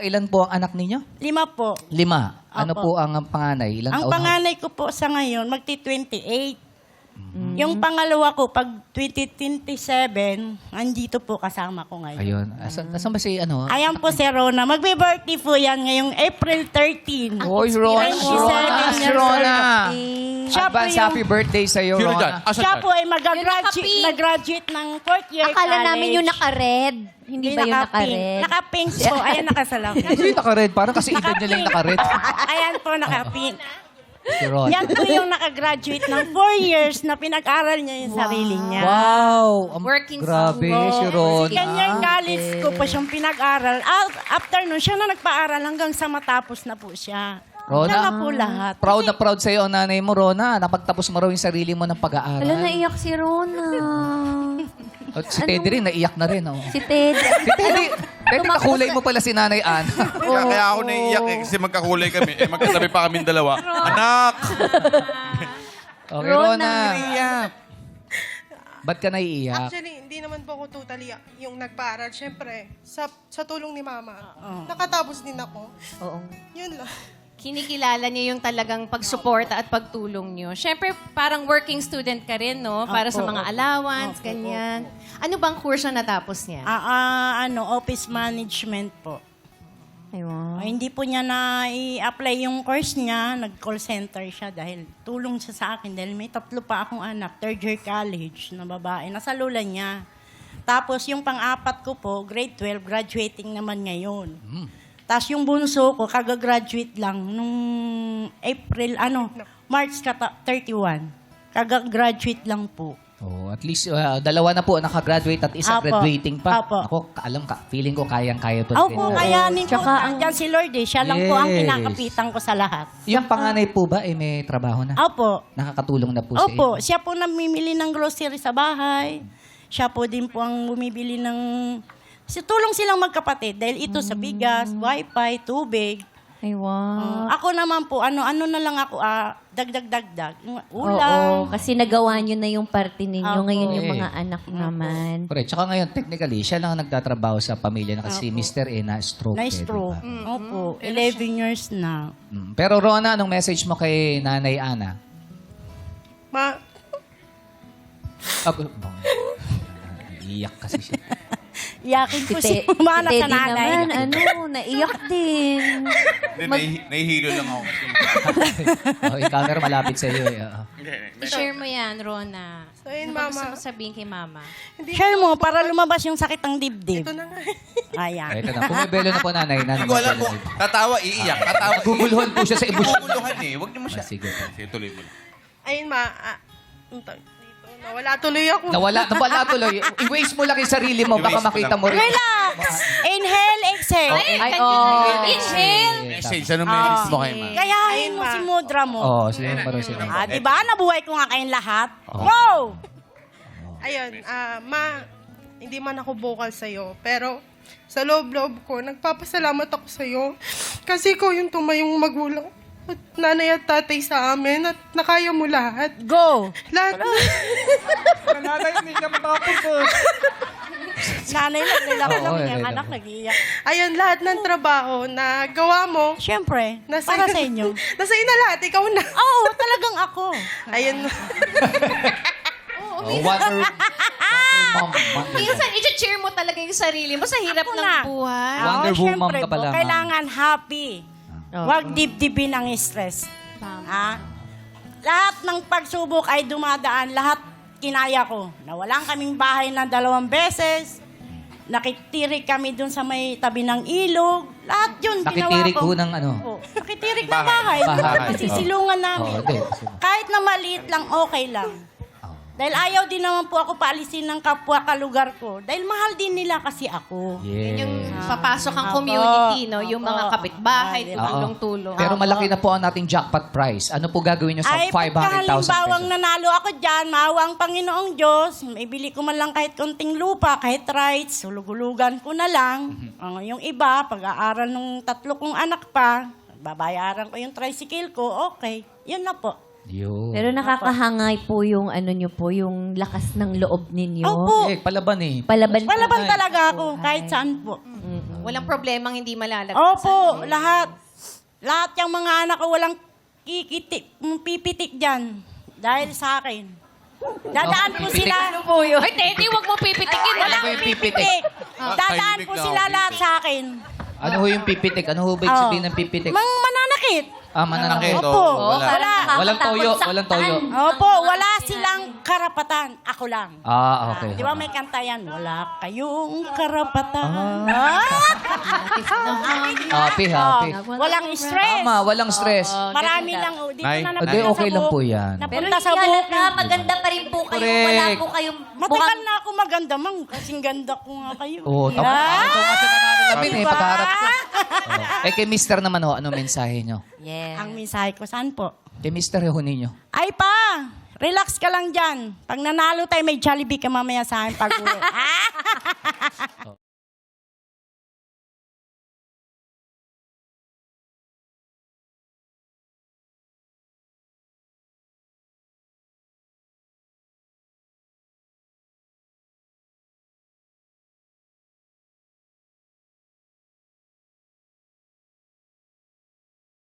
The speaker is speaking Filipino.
Ilan po ang anak ninyo? 5 po. 5. Ano Opo. po ang panganay? Ilan Ang taon na? panganay ko po sa ngayon, magti-28. Yung pangalawa ko, pag 2027, andito po kasama ko ngayon. Ayun. Asan ba si ano? Ayan po si Rona. Magbe-birthday po yan ngayong April 13. Oy, Rona. 27 Si years Rona. Siya po Advance yung- happy birthday sa iyo, Sino Rona. dyan? Asan Siya dyan? po ay naka-pink. nag-graduate ng 4th year Akala college. namin yung naka-red. Hindi ba yung naka-red? Naka-pink po. Ayan, nakasalamin. Hindi naka-red. Parang kasi edad niya lang naka-red. Ayan po, naka-pink. Si Rona. Yan po yung nakagraduate ng 4 years na pinag-aral niya yung sarili niya. Wow! Working Grabe, Oo. si Rona. Second year college ko po siyang pinag-aral. After nun, siya na nagpa-aral hanggang sa matapos na po siya. Rona, Siya na po lahat. Proud na proud sa iyo ang nanay mo, Rona. Napagtapos mo raw yung sarili mo ng pag-aaral. Wala, naiyak si Rona. At si Teddy rin, naiyak na rin. Oh. Si Ted. Si Teddy, kakulay mo pala si Nanay Ann. Kaya ako naiiyak kasi magkakulay kami. Magkatabi pa kaming dalawa. Anak! Okay, Rona. Ba't ka naiiyak? Actually, hindi naman po ako totally yung nagpaaral. Siyempre, sa tulong ni Mama, nakatapos din ako. Oo. Yun lang. Kinikilala niyo yung talagang pagsuporta at pagtulong niyo. Siyempre, parang working student ka rin, no? Para sa mga allowance, ganyan. Ano bang kurso natapos niya? Office management po. Ay, wow. Hindi po niya na i-apply yung course niya. Nag-call center siya dahil tulong siya sa akin. Dahil may 3 pa akong anak, 3rd year college na babae. Nasa lola niya. Tapos yung pang-apat ko po, grade 12, graduating naman ngayon. Tapos yung bunso ko, kagagraduate lang nung March 31. Kagagraduate lang po. Oh, at least dalawa na po nakagraduate at isa Apo. graduating pa. Apo. Ako, feeling ko kayang-kaya to. Opo, kayanin po. Tsaka Diyan si Lord eh. Siya lang po ang Yes. kinakapitan ko sa lahat. Yung panganay po ba, may trabaho na? Opo. Nakakatulong na po sa Opo, inyo? siya po namimili ng grocery sa bahay. Siya po din po ang bumibili ng... Tulong silang magkapatid dahil ito sa bigas, wifi, tubig. Ay, wow. Ako naman po, ano na lang ako, dagdag. Oo, Ulam. kasi nagawa nyo na yung parte ninyo. Opo. Ngayon yung Eh. mga anak naman. Correct. Tsaka ngayon, technically, siya lang ang nagtatrabaho sa pamilya na kasi Mr. E na stroke. Na-stroke. Opo, 11 years na. Pero Rona, anong message mo kay Nanay Ana? Ako, iyak kasi siya. Iyakin ko si Si mana sa Teddy nanay. naman, naiyak din. Nahihilo lang ako. Oh, yung camera malapit sa iyo. Eh. I-share mo yan, Rona. So, yun, Ano ba gusto Mama. mo sabihin kay Mama? Share mo para lumabas yung sakit ng dibdib. Ito na nga. Ayan. Ito na. Pumibelo na po Nanay. Hindi ko alam kung tatawa, iiyak. Tatawa, Guguluhan po siya sa emosyon. Guguluhan eh. Huwag niyo mo siya. Sige. Sige, tuloy mo. Ayun, dito, nawala tuloy ako. Nawala tuloy. I-waste mo lang yung sarili mo. Baka I-waste mo makita lang. mo rin. Relax! Inhale, exhale. Ay, oh. Inhale! Message, ano message mo kay Ma? Gayahin mo si mudra mo. Oo, sige mo rin sila. Diba? Nabuhay ko nga kayong lahat. Wow! Ayun, hindi man ako vocal sa'yo, pero sa loob-loob ko, nagpapasalamat ako sa'yo. Kasi ikaw yung tumayong magulang at nanay at tatay sa amin at nakaya mo lahat. Go! Lahat Nanay lang nila ko lang Oo, yung okay, anak okay. nag-iiyak. Ayun, lahat ng trabaho na gawa mo, Siyempre, para sa inyo. Nasa na lahat, ikaw na. Oo, talagang ako. Ayun. Wonder Mom. Minsan, i-cheer mo talaga yung sarili mo sa hirap Ako ng na. buhay. Wonder Oo, Woman syempre ka pala, po, ma'am. kailangan happy. Huwag dibdibin ang stress. Ha? Lahat ng pagsubok ay dumadaan, lahat kinaya ko. Nawalan kaming bahay ng 2 beses. Nakitirik kami dun sa may tabi ng ilog. Lahat yun ginawa Nakitirik ko. ho ng ano? Oo, nakitirik ng bahay. Bahay. Sisilungan namin. Oo, di. Kahit na maliit lang, okay lang. Dahil ayaw din naman po ako paalisin ng kapwa kalugar ko. Dahil mahal din nila kasi ako. Yes. Yung papasok ang Apo. community, no? Yung mga Apo. kapitbahay, Oo. tulong-tulong. Pero malaki na po ang ating jackpot prize. Ano po gagawin nyo sa Ay, 500,000 pagkahalimbawang pesos? nanalo ako dyan, maawa ang Panginoong Diyos, maibili ko man lang kahit konting lupa, kahit rights, hulug-hulugan ko na lang. Yung iba, pag-aaral ng 3 kong anak pa, babayaran ko yung tricycle ko, okay. Yun na po. Yun. Pero nakakahangay po yung ano nyo po, yung lakas ng loob ninyo. Opo. Palaban eh. Palaban po. Palaban talaga ako, kahit saan po. Walang problemang hindi malalagpasan. Opo, lahat. Lahat yung mga anak ko walang pipitik dyan. Dahil sa akin. Dadaan po pipitik? sila. Ano po yun? Ay, Teddy, huwag mo pipitikin. Walang Ano yung pipitik? pipitik. Dadaan tahimik po na sila ako lahat dito. sa akin. Ano ho yung pipitik? Ano ho ba yung sabihin ng pipitik? Mananakit. Mananakit. Ito, Opo. wala. Walang toyo, walang toyo. Opo, wala silang karapatan. Ako lang. Okay. Di ba may kanta yan? Wala kayong karapatan. Happy, happy. Walang stress. Tama, walang stress. Marami lang. Dito Nay, na Nay. napunta Hindi, okay sa lang buhok. po yan. Pero Napunta sa hindi buhok. halata, maganda pa rin po kayo. Wala Correct. po kayong Matagal na ako maganda, mang. Kasing ganda ko nga kayo. Oo, tapos ito nga sa nananalamin eh, Diba? pagkaharap ko. Kay Mister naman ho, ano mensahe nyo? Yeah. Ang mensahe ko, saan po? Kay Mister ho ninyo. Ay pa, relax ka lang dyan. Pag nanalo tayo, may Jollibee ka mamaya sa akin pag uwi.